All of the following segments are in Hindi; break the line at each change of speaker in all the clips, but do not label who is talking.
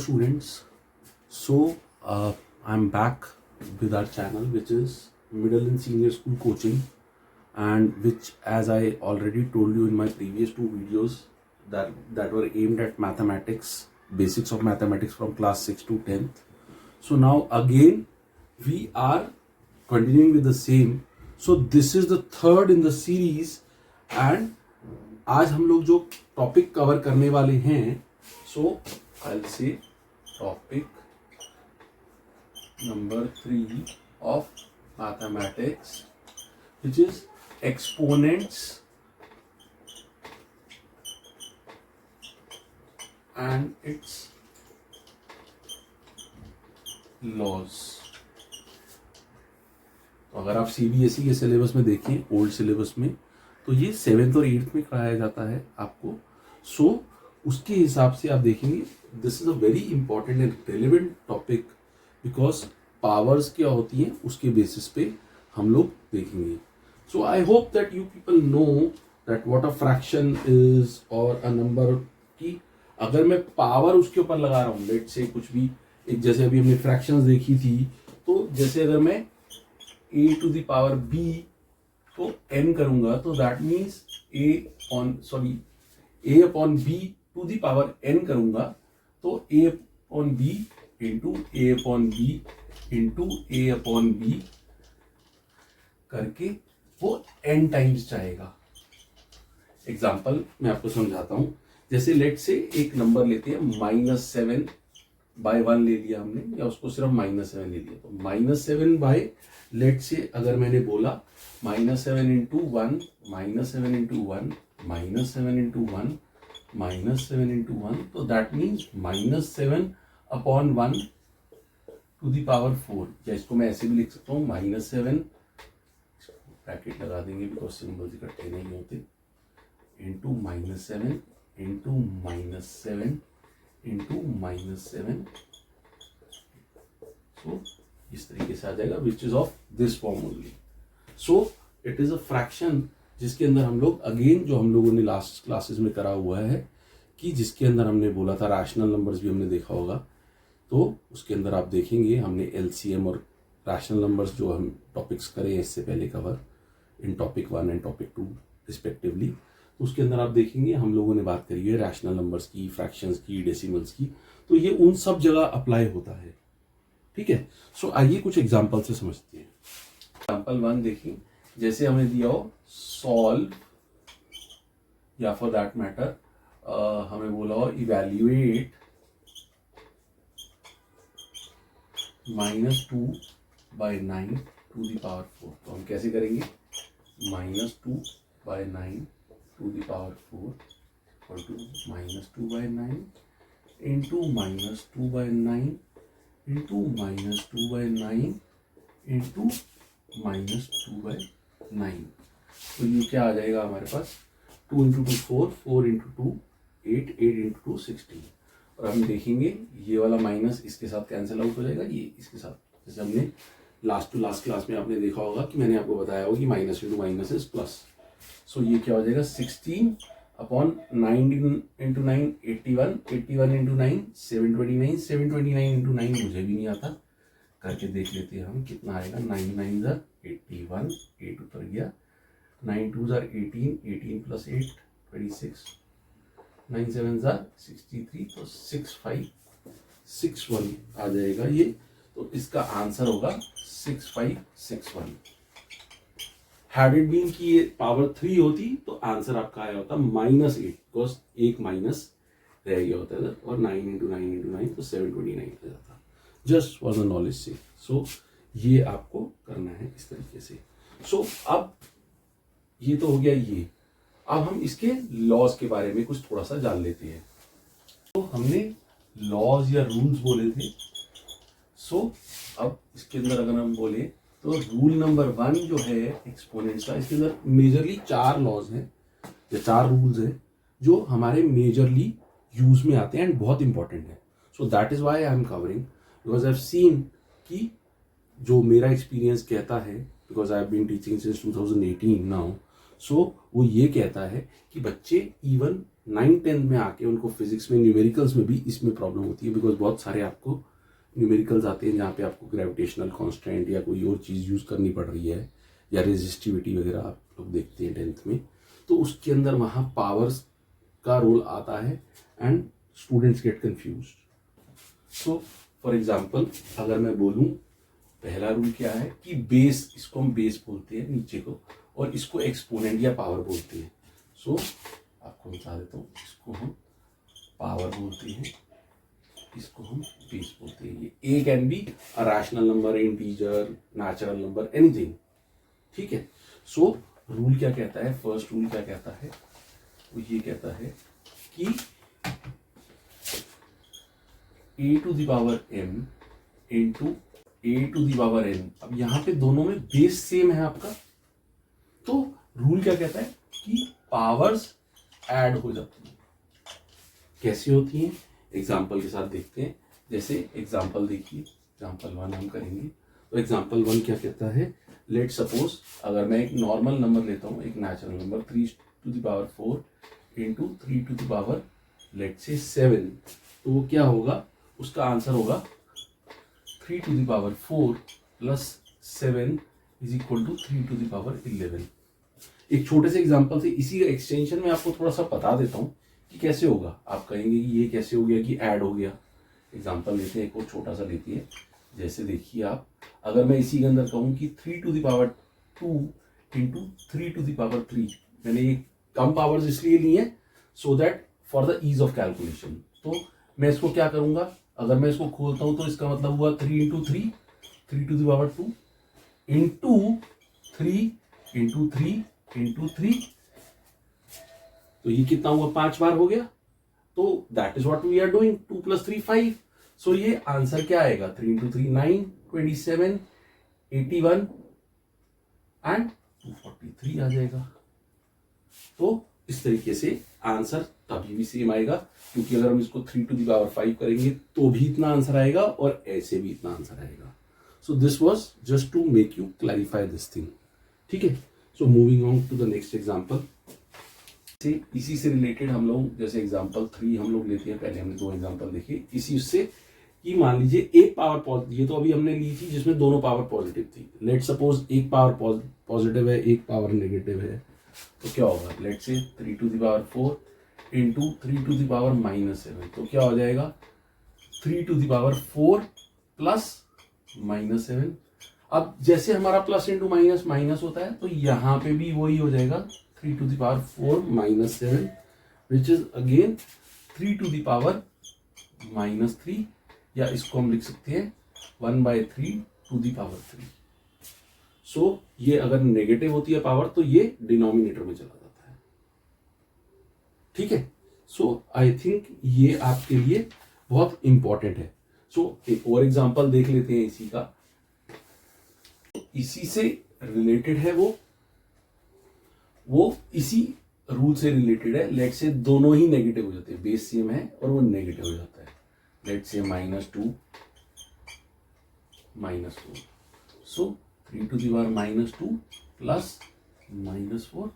students. I'm back with our channel, which is middle and senior school coaching, and which, as I already told you in my previous two videos, that were aimed at mathematics, basics of mathematics from class 6 to 10th. So now again we are continuing with the same. So this is the third in the series, and आज हम लोग जो टॉपिक कवर करने वाले हैं, so I will say topic number 3 of mathematics, which is exponents and its laws. तो अगर आप सीबीएसई के सिलेबस में देखें, ओल्ड सिलेबस में, तो ये 7th और 8th में कराया जाता है आपको. सो उसके हिसाब से आप देखेंगे, this is a very important and relevant topic, because powers क्या होती हैं उसके बेसिस पे हम लोग देखेंगे. So I hope that you people know that what a fraction is, और अ नंबर की अगर मैं पावर उसके ऊपर लगा रहा हूँ, लेट से कुछ भी एक, जैसे अभी हमने फ्रैक्शंस देखी थी, तो जैसे अगर मैं a to the power b को n करूंगा, तो that means a upon b to the power n करूंगा, तो a upon b into a upon b into a upon b करके वो n टाइम्स जाएगा. एग्जाम्पल मैं आपको समझाता हूं. जैसे लेट से एक नंबर लेते हैं, -7 बाय 1 ले लिया हमने, या उसको सिर्फ -7 ले लिया, तो -7 बाय, लेट से अगर मैंने बोला -7 इंटू 1, -7 इंटू 1, -7 इंटू 1, -7 इंटू 1, तो that means -7 upon 1 to the power 4. या इसको मैं ऐसे भी लिख सकता हूँ, -7 ब्रैकेट लगा देंगे बिकॉज सिंबल्स इकट्ठे नहीं होते, इंटू -7 इंटू -7 इंटू -7. सो इस तरीके से आ जाएगा, which is of this form only. So it is a fraction जिसके अंदर हम लोग, अगेन जो हम लोगों ने लास्ट क्लासेस में करा हुआ है, कि जिसके अंदर हमने बोला था रैशनल नंबर्स भी हमने देखा होगा, तो उसके अंदर आप देखेंगे हमने एलसीएम और रैशनल नंबर्स जो हम टॉपिक्स करे हैं इससे पहले cover in topic 1 and topic 2 respectively. उसके अंदर आप देखेंगे हम लोगों ने बात करी है रैशनल नंबर्स की, फ्रैक्शंस की, डेसिमल्स की, तो ये उन सब जगह अप्लाई होता है. ठीक है. सो आइए कुछ एग्जांपल से समझते हैं. एग्जांपल 1 देखिए, जैसे हमें दिया हो सॉल्व, या फॉर दैट मैटर हमें बोला हो evaluate -2 by 9 to the power 4. तो हम कैसे करेंगे, -2 by 9 to the power 4 equal to -2 by 9 into -2 by 9 into -2 by 9 into -2 by 9. तो ये क्या आ जाएगा हमारे पास, 2 इंटू 2 4, 4 इंटू 2 8, 8 इंटू 2 16. और हम देखेंगे ये वाला माइनस इसके साथ कैंसिल आउट हो जाएगा, ये इसके साथ. जैसे हमने लास्ट टू लास्ट क्लास में आपने देखा होगा कि मैंने आपको बताया होगा कि minus into minus is plus. So ये क्या हो जाएगा, 16 अपॉन 9 इंटू 9 81, 81 इंटू 9 729, 729 इंटू 9 मुझे भी नहीं आता, करके देख लेते हैं हम कितना आएगा. 9 9 ज़र 81, 8 उतर गया, 9 2 ज़र 18, 18 प्लस 8 26, 9 7 ज़र 63, तो 6561 आ जाएगा ये. तो इसका आंसर होगा 6561. हैड इट बीन कि ये पावर 3 होती तो आंसर आपका आया होता -8, बिकॉज एक माइनस रह गया होता है, और 9 इंटू 9 इंटू 9 तो 729 आ जाता. जस्ट फॉर द नॉलेज से. सो ये आपको करना है इस तरीके से. सो अब ये तो हो गया ये. अब हम इसके लॉज के बारे में कुछ थोड़ा सा जान लेते हैं. तो हमने लॉज या रूल्स बोले थे. सो अब इसके अंदर अगर हम बोले, तो रूल नंबर 1 जो है एक्सपोनेंट्स का, इसके अंदर मेजरली 4 लॉज हैं या 4 रूल्स हैं जो हमारे मेजरली यूज में आते हैं एंड बहुत इंपॉर्टेंट है. So that is why I am covering, because I have seen कि जो मेरा एक्सपीरियंस कहता है, because I have been teaching since 2018 now, so वो ये कहता है कि बच्चे इवन 9th 10th में आके उनको फिजिक्स में न्यूमेरिकल्स में भी इसमें प्रॉब्लम होती है, बिकॉज बहुत सारे आपको न्यूमेरिकल्स आते हैं जहाँ पे आपको ग्रेविटेशनल कांस्टेंट या कोई और चीज़ यूज़ करनी पड़ रही है, या रेजिस्टिविटी वगैरह आप लोग देखते हैं 10th में, तो उसके अंदर वहाँ पावर्स का रोल आता है and students gate confused. So for example अगर मैं बोलूँ, पहला रूल क्या है कि बेस, इसको हम बेस बोलते हैं नीचे को, और इसको एक्सपोनेंट या पावर बोलते हैं। सो आपको बता देता हूँ, इसको हम पावर बोलते हैं, इसको हम बेस बोलते हैं। ये A can be a rational number, integer, natural number, anything, ठीक है। सो रूल क्या कहता है, फर्स्ट रूल क्या कहता है, वो ये कहता है कि A to the power m into A to the power n, अब यहां पे दोनों में बेस सेम है आपका, तो रूल क्या कहता है कि पावर्स ऐड हो जाती है। कैसे होती हैं, एग्जाम्पल के साथ देखते हैं। जैसे एग्जाम्पल देखिए, एग्जाम्पल 1 हम करेंगे, तो एग्जाम्पल 1 क्या कहता है, लेट सपोज अगर मैं एक नॉर्मल नंबर लेता हूँ, एक natural number 3 to the power 4 into 3 to the power let's say 7, तो वो क्या होगा, उसका आंसर होगा 3 to the power 4 plus 7 is equal to 3 to the power 11। एक छोटे से एग्जाम्पल से इसी का एक्सटेंशन में आपको थोड़ा सा बता देता हूँ कि कैसे होगा। आप कहेंगे कि ये कैसे हो गया कि ऐड हो गया। एग्जाम्पल लेते हैं, एक और छोटा सा लेती है। जैसे देखिए आप, अगर मैं इसी के अंदर कहूँ कि 3 to the power 2 into 3 to the power 3, मैंने ये कम पावर्स इसलिए ली हैं so that for the ease of calculation. तो मैं इसको क्या करूँगा, अगर मैं इसको खोलता हूँ तो इसका मतलब हुआ 3 into 3, 3 to the power 2 into 3 into 3 into 3, तो ये कितना हुआ, 5 बार हो गया। तो that is what we are doing, 2 plus 3 5। So ये आंसर क्या आएगा, 3 इंटू 3 9, 27, 81 एंड 243 आ जाएगा। तो इस तरीके से आंसर तभी भी सेम आएगा, क्योंकि अगर हम इसको 3 टू द पावर 5 करेंगे तो भी इतना आंसर आएगा और ऐसे भी इतना आंसर आएगा। So this was just to make you clarify this thing, ठीक है। So moving on to the next example. इसी से रिलेटेड हम लोग, जैसे एग्जांपल 3 हम लोग लेते हैं, पहले हमने 2 एग्जांपल देखे इसी उससे, कि मान लीजिए एक पावर पॉजिटिव, ये तो अभी हमने ली थी जिसमें दोनों पावर पॉजिटिव थी। लेट सपोज एक पावर पॉजिटिव है, एक पावर नेगेटिव है, तो क्या होगा, let's say 3 to the power 4 into 3 to the power -7, तो क्या हो जाएगा 3 टू द पावर 4 प्लस -7। अब जैसे हमारा प्लस इंटू माइनस माइनस होता है, तो यहाँ पे भी वही हो जाएगा 3 to the power 4 -7 which is again 3 to the power -3, या इसको हम लिख सकते हैं 1/3 टू द पावर 3। सो ये अगर नेगेटिव होती है पावर तो ये डिनोमिनेटर में चला जाता है, ठीक है। सो आई थिंक ये आपके लिए बहुत इंपॉर्टेंट है। सो एक और एग्जांपल देख लेते हैं इसी का, इसी से रिलेटेड है, वो इसी रूल से रिलेटेड है। लेट से दोनों ही नेगेटिव हो जाते हैं, बेस सेम है और वो नेगेटिव हो जाता है। Late say -2 -4, so 3 to the power -2 plus -4,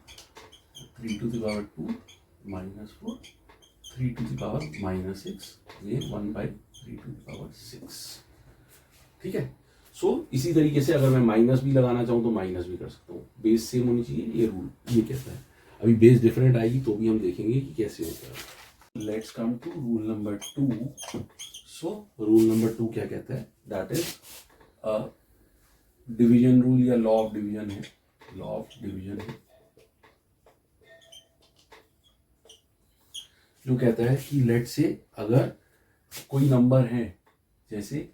3 to the power 2 -4, 3 to the power -6, ये 1/3 टू द पावर 6, ठीक है। सो इसी तरीके से अगर मैं माइनस भी लगाना चाहूँ तो माइनस भी कर सकता हूँ, बेस सेम होनी चाहिए, ये रूल ये कहता है। अभी बेस डिफरेंट आएगी तो भी हम देखेंगे कि कैसे होता है। Let's come to rule number 2। So rule number 2 क्या कहता है, दैट इज डिवीजन रूल या लॉ ऑफ डिवीजन है, लॉ ऑफ डिवीजन है, जो कहता है कि लेट से अगर कोई नंबर है, जैसे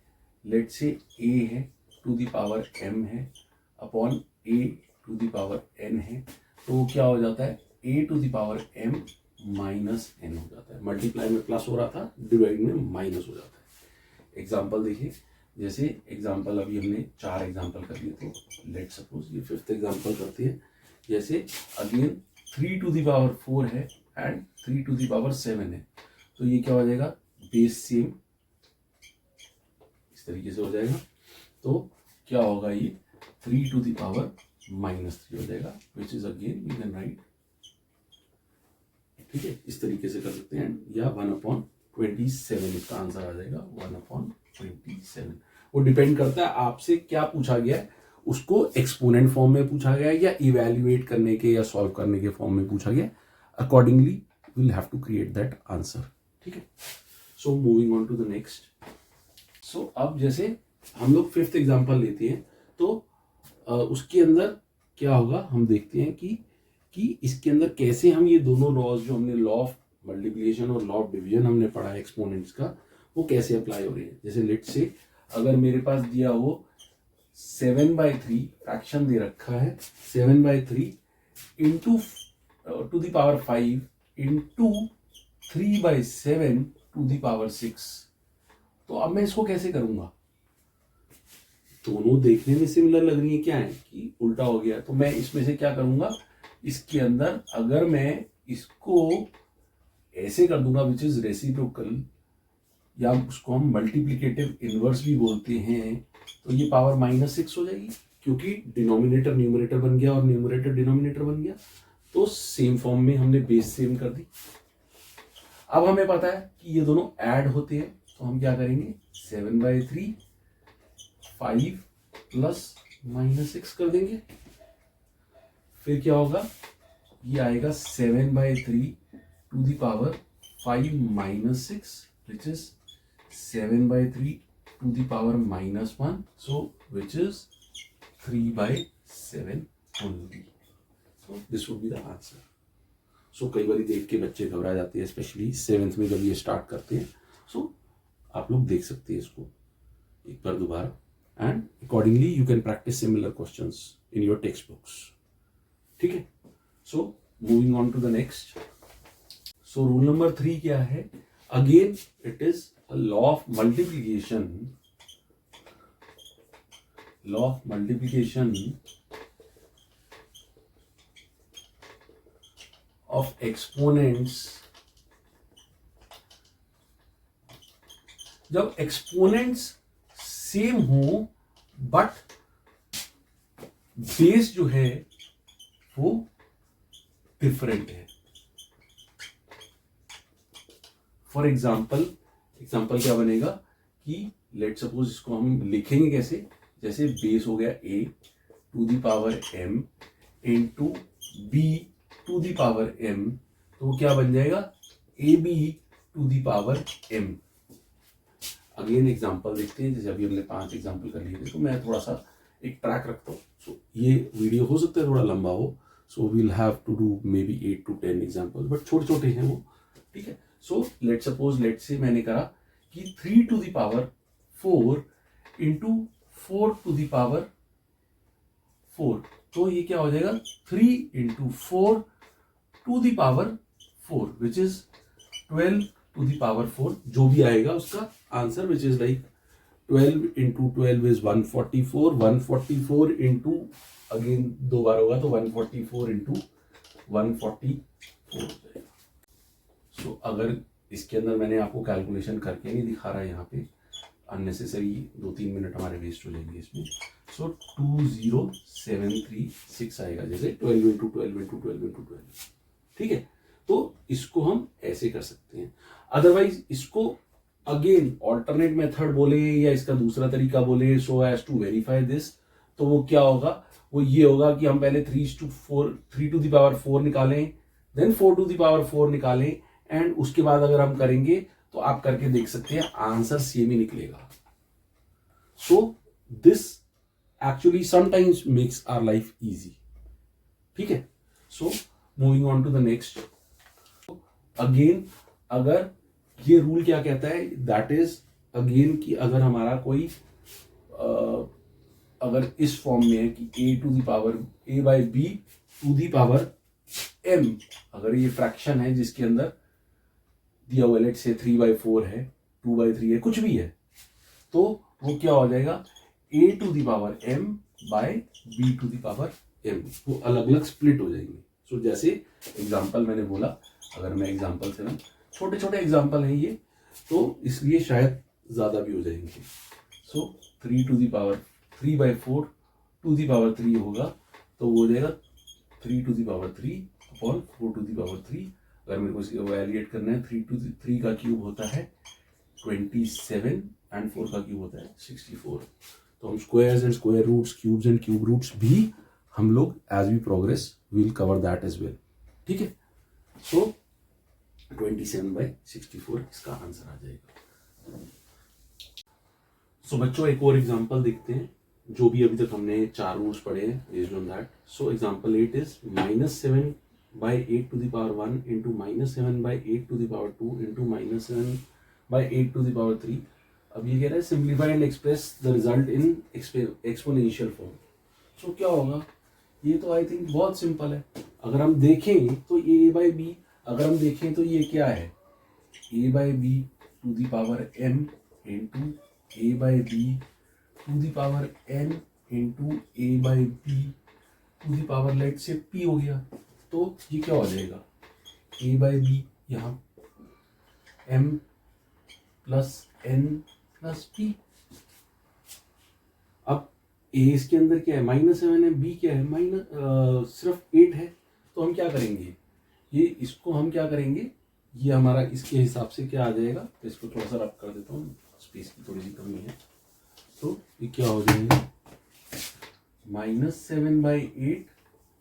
लेट से a है टू द पावर m है upon a to the power n है, तो वो क्या हो जाता है a to the power m minus n हो जाता है। मल्टीप्लाई में प्लस हो रहा था, डिवाइड में माइनस हो जाता है। एग्जाम्पल देखिए, जैसे एग्जाम्पल अभी हमने 4 एग्जाम्पल कर लिए थे, लेट सपोज ये 5th एग्जाम्पल करते हैं। जैसे अगेन 3 टू द पावर 4 है एंड 3 टू द पावर 7 है, तो ये क्या हो जाएगा, बेस सेम इस तरीके से हो जाएगा। तो क्या होगा, ये 3 टू द पावर -3 हो जाएगा, which is again you can write ठीक है, इस तरीके से कर सकते हैं, या 1/27 इसका आंसर आ जाएगा, 1/27। वो डिपेंड करता है आपसे क्या पूछा गया है, उसको एक्सपोनेंट फॉर्म में पूछा गया है या इवेल्युएट करने के या सॉल्व करने के फॉर्म में पूछा गया है, accordingly will have to create that answer. ठीक है, so moving on to the next. So अब जैसे हम लोग 5th एग्जाम्पल लेते हैं, तो उसके अंदर क्या होगा, हम देखते हैं कि इसके अंदर कैसे हम ये दोनों लॉज जो हमने लॉ ऑफ मल्टीप्लिकेशन और लॉ ऑफ डिवीजन हमने पढ़ा है एक्सपोनेंट्स का, वो कैसे अप्लाई हो रहे हैं। जैसे लेट्स से अगर मेरे पास दिया हो 7/3 फ्रैक्शन दे रखा है, 7/3 into to the power 5 into 3/7 to the power 6। तो अब मैं इसको कैसे करूंगा, दोनों देखने में सिमिलर लग रही है, क्या है कि उल्टा हो गया। तो मैं इसमें से क्या करूंगा, इसके अंदर अगर मैं इसको ऐसे कर दूंगा विच इज रेसिप्रोकल, या उसको हम मल्टीप्लिकेटिव इनवर्स भी बोलते हैं, तो ये पावर -6 हो जाएगी, क्योंकि डिनोमिनेटर न्यूमरेटर बन गया और न्यूमरेटर डिनोमिनेटर बन गया। तो सेम फॉर्म में हमने बेस सेम कर दी। अब हमें पता है कि ये दोनों ऐड होते हैं, तो हम क्या करेंगे, 7/3 5 प्लस -6 कर देंगे। फिर क्या होगा, ये आएगा 7/3 to the power 5 - 6 which is 7/3 to the power -1, so which is 3/7 only. So this would be the answer. So कई बार देख के बच्चे घबरा जाते हैं, स्पेशली 7th में जब ये स्टार्ट करते हैं। So आप लोग देख सकते हैं इसको एक बार दोबारा, and accordingly you can practise similar questions in your textbooks. ठीक है, so moving on to the next. So rule number 3 क्या है, again it is a law of multiplication of exponents। जब एक्सपोनेंट्स सेम हो बट बेस जो है वो डिफरेंट है। फॉर एग्जाम्पल क्या बनेगा कि लेट सपोज इसको हम लिखेंगे कैसे, जैसे बेस हो गया a to the power m into b to the power m, तो क्या बन जाएगा, ab to the power m। Again example देखते हैं, जैसे अभी हमने 5 एग्जांपल कर लिए थे, तो मैं थोड़ा सा एक ट्रैक रखता हूँ। सो ये वीडियो हो सकता है थोड़ा लंबा हो, so we'll have to do maybe 8 to 10 example, but छोटे छोटे हैं वो। ठीक है, सो लेट्स से मैंने करा कि 3 to the power 4 into 4 to the power 4, तो ये क्या हो जाएगा, 3 into 4 to the power 4 which is 12 to the power 4, जो भी आएगा उसका answer which is like 12 into 12 is 144, 144 into again 2 बार होगा तो 144 इंटू 144 हो जाएगा। सो अगर इसके अंदर मैंने आपको कैलकुलेशन करके नहीं दिखा रहा है, यहाँ पे अननेसेसरी 2-3 मिनट हमारे वेस्ट हो जाएंगे इसमें। सो 20736 आएगा, जैसे 12 इंटू 12 इंटू 12 इंटू 12। ठीक है, तो इसको हम ऐसे कर सकते हैं। अदरवाइज इसको अगेन ऑल्टरनेट मेथड बोले या इसका दूसरा तरीका बोले, so as to verify this, तो वो क्या होगा, वो ये होगा कि हम पहले 3 to the power 4 निकालें, देन 4 to the power 4 निकालें, एंड उसके बाद अगर हम करेंगे तो आप करके देख सकते हैं आंसर सेम ही निकलेगा। So this actually sometimes makes our life easy. ठीक है, so moving on to the next. Again अगर ये रूल क्या कहता है, दैट इज अगेन कि अगर हमारा कोई अगर इस फॉर्म में है कि a to the power a by B to the power m, अगर ये फ्रैक्शन है जिसके अंदर दिया हुआ लेट से 3/4 है, 2/3 है, कुछ भी है, तो वो क्या हो जाएगा, a to the power m by b to the power m, वो अलग अलग स्प्लिट हो जाएंगे। सो जैसे एग्जांपल मैंने बोला, अगर मैं एग्जांपल से ना, छोटे छोटे एग्जांपल हैं ये, तो इसलिए शायद ज़्यादा भी हो जाएंगे। So 3 to the power 3/4 to the power 3 होगा, तो वो हो जाएगा 3 to the power 3 upon 4 to the power 3। अगर मेरे को इसको वैल्यूएट करना है, 3 का क्यूब होता है 27 एंड 4 का क्यूब होता है 64। तो हम squares and square roots, cubes and cube roots भी हम लोग as we progress will cover that as well. ठीक है, सो 27/64 इसका आंसर आ जाएगा। सो बच्चों एक और एग्जांपल देखते हैं, जो भी अभी तक हमने 4 रूट्स पढ़े हैं based on that. So example 8 is -7/8 to the power 1 into -7/8 to the power 2 into -7/8 to the power 3। अब ये कह रहा है simplify and express the result in exponential form. So क्या होगा, ये तो आई थिंक बहुत सिंपल है। अगर हम देखें तो ए बाई बी, अगर हम देखें तो ये क्या है, a by B to the power m into A by B to the power n into A by B to the power let's say p हो गया। तो ये क्या हो जाएगा, a बाई बी यहाँ m plus n plus p। अब a इसके अंदर क्या है, -7 है, b क्या है सिर्फ 8 है। तो हम क्या करेंगे, ये इसको हम क्या करेंगे, ये हमारा इसके हिसाब से क्या आ जाएगा। तो इसको थोड़ा सा रब कर देता हूँ, स्पेस की थोड़ी सी कमी है। तो ये क्या हो जाएगा, -7/8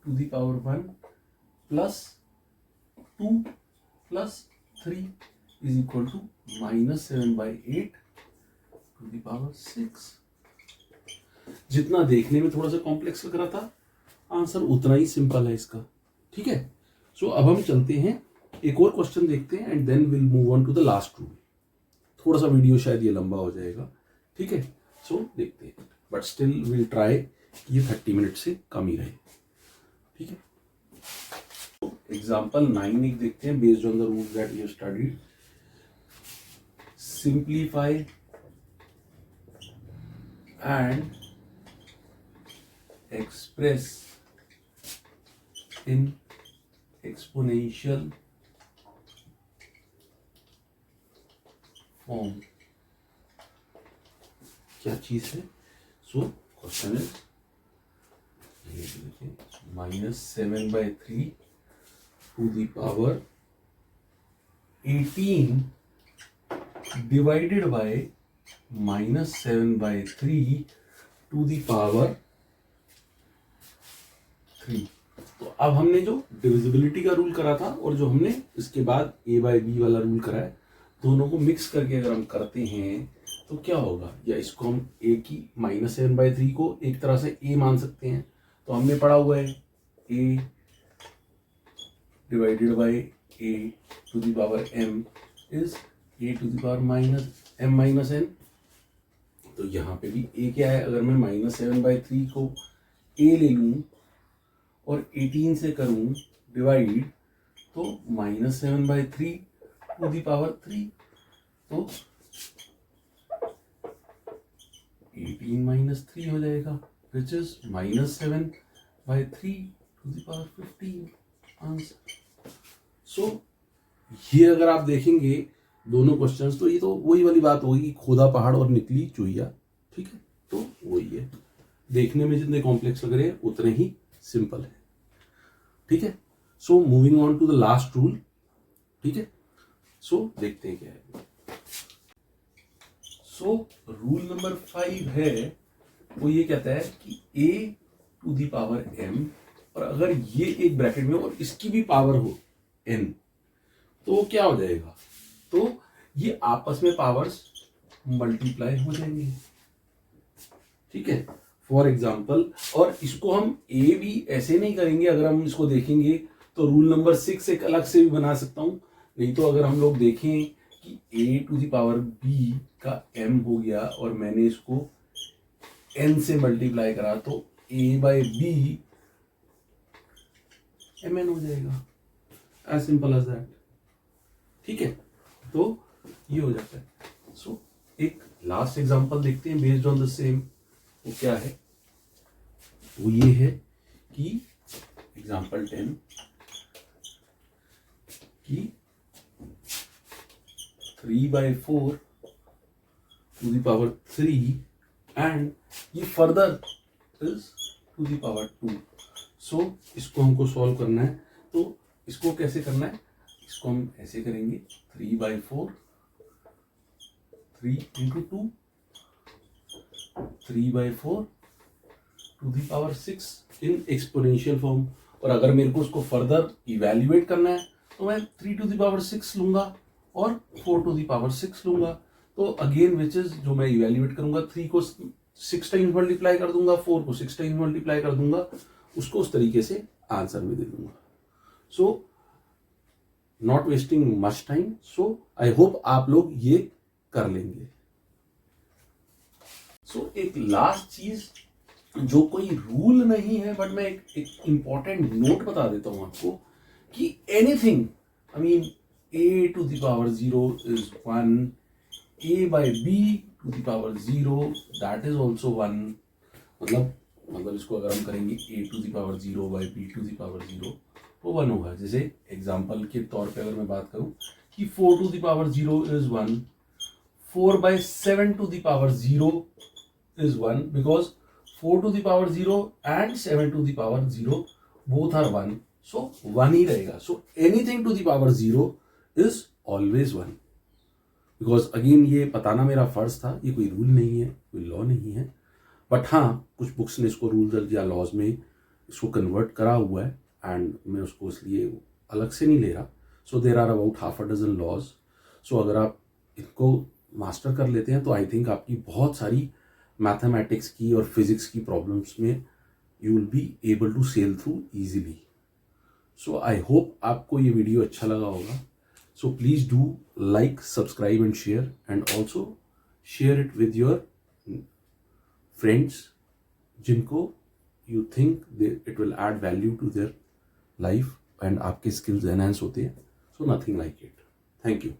to the power 1 plus 2 plus 3 is equal to -7/8 to the power 6। जितना देखने में थोड़ा सा कॉम्प्लेक्स लग रहा था, आंसर उतना ही सिंपल है इसका। ठीक है, सो अब हम चलते हैं एक और क्वेश्चन देखते हैं and then will move on to the last rule. थोड़ा सा वीडियो शायद ये लंबा हो जाएगा। ठीक है, सो देखते हैं, बट स्टिल विल ट्राई ये 30 मिनट से कम ही रहे। ठीक है, एग्जाम्पल 9 एक देखते हैं based on the rule that you studied. Simplify and express in exponential form. क्या चीज है, so question is -7/3 to the power 18 divided by -7/3 to the power 3। तो अब हमने जो डिविजिबिलिटी का रूल करा था और जो हमने इसके बाद a बाई बी वाला रूल करा है, दोनों को मिक्स करके अगर हम करते हैं तो क्या होगा, या इसको हम a की -7/3 को एक तरह से a मान सकते हैं। तो हमने पढ़ा हुआ है a divided by a to the power m is a to the power -m-n। तो यहाँ पे भी a क्या है, अगर मैं -7/3 को a ले लूँ और 18 से करूँ डिवाइड, तो -7/3 टू दी पावर 3। तो 18 - 3 हो जाएगा, which is -7/3 to the power 15 answer. So ये अगर आप देखेंगे दोनों क्वेश्चंस, तो ये तो वही वाली बात होगी, खोदा पहाड़ और निकली चुहिया। ठीक है, तो वही है, देखने में जितने कॉम्प्लेक्स लग रहे हैं उतने ही सिंपल है। ठीक है, so moving on to the last rule. ठीक है, सो देखते हैं क्या है। सो रूल नंबर 5 है, वो ये कहता है कि a to the power m, और अगर ये एक ब्रैकेट में और इसकी भी पावर हो n, तो क्या हो जाएगा, तो ये आपस में पावर्स मल्टीप्लाई हो जाएंगे। ठीक है, फॉर एग्जाम्पल, और इसको हम a भी ऐसे नहीं करेंगे। अगर हम इसको देखेंगे तो रूल नंबर 6 एक अलग से भी बना सकता हूं। नहीं तो अगर हम लोग देखें कि a to the power b का m हो गया और मैंने इसको n से मल्टीप्लाई करा, तो a बाई b mn हो जाएगा, एज सिंपल एज दैट। ठीक है, तो ये हो जाता है। सो एक लास्ट एग्जांपल देखते हैं बेस्ड ऑन द सेम। वो क्या है, वो ये है कि एग्जांपल 10 कि 3/4 टू द पावर 3 एंड ये further is to the power 2। So इसको हमको सॉल्व करना है। तो इसको कैसे करना है, इसको हम ऐसे करेंगे 3/4, 3 into 2, 3/4 to the power 6 in exponential form. और अगर मेरे को उसको फर्दर इवेल्युएट करना है तो मैं 3 to the power 6 लूंगा और 4 to the power 6 लूंगा। तो अगेन विच इज जो मैं इवेल्युएट करूंगा, 3 को 6 टाइम्स मल्टीप्लाई कर दूंगा, 4 को 6 टाइम्स मल्टीप्लाई कर दूंगा, उसको उस तरीके से आंसर में दे दूंगा। So not wasting much time, so I hope आप लोग ये कर लेंगे। सो एक लास्ट चीज जो कोई रूल नहीं है, बट मैं एक इंपॉर्टेंट नोट बता देता हूं आपको कि anything, I mean a to the power 0 is 1, a by b to the power 0 that is also 1। मतलब इसको अगर हम करेंगे a to the power 0 by b to the power 0 तो 1 होगा। जैसे एग्जांपल के तौर पे अगर मैं बात करूं कि 4 to the power 0 is 1, 4 by 7 to the power 0 is 1 because 4 to the power 0 and 7 to the power 0 both are 1, so 1 ही रहेगा। So anything to the power 0 is always 1, because again ये बताना मेरा फर्ज था, ये कोई रूल नहीं है, कोई लॉ नहीं है, बट हाँ कुछ बुक्स ने इसको रूल या लॉज में इसको कन्वर्ट करा हुआ है एंड मैं उसको इसलिए अलग से नहीं ले रहा। So there are about half a dozen laws. So अगर आप इनको मास्टर कर लेते हैं तो आई थिंक आपकी बहुत सारी मैथमेटिक्स की और फिजिक्स की प्रॉब्लम्स में you will be able to sail through easily. So I hope आपको ये वीडियो अच्छा लगा होगा। So please do like, subscribe and share, and also share it with your friends जिनको you think it will add value to their life and आपके स्किल्स एनहांस होते हैं। So nothing like it. Thank you.